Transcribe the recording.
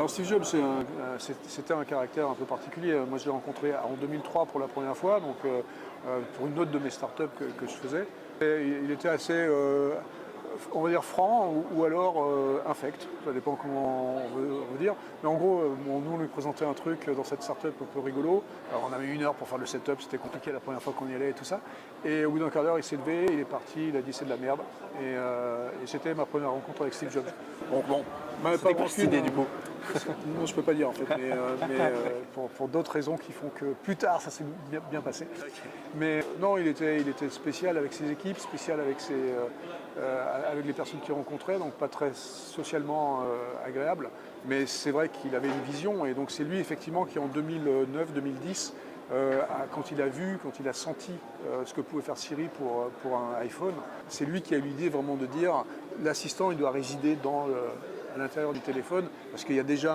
Steve Jobs, c'était un caractère un peu particulier. Moi, je l'ai rencontré en 2003 pour la première fois, donc pour une autre de mes startups que je faisais. Et il était assez, on va dire, franc ou alors infect. Ça dépend comment on veut dire. Mais en gros, nous, on lui présentait un truc dans cette startup un peu rigolo. Alors, on avait 1 heure pour faire le setup, c'était compliqué la première fois qu'on y allait et tout ça. Et au bout d'un quart d'heure, il s'est levé, il est parti, il a dit c'est de la merde. Et c'était ma première rencontre avec Steve Jobs. Bon, C'était pas cette idée du coup. Non, je peux pas dire en fait, mais pour d'autres raisons qui font que plus tard ça s'est bien passé. Mais non, il était spécial avec ses équipes, spécial avec avec les personnes qu'il rencontrait, donc pas très socialement agréable. Mais c'est vrai qu'il avait une vision, et donc c'est lui effectivement qui en 2009-2010, quand il a senti ce que pouvait faire Siri pour un iPhone, c'est lui qui a eu l'idée vraiment de dire l'assistant il doit résider à l'intérieur du téléphone, parce qu'il y a déjà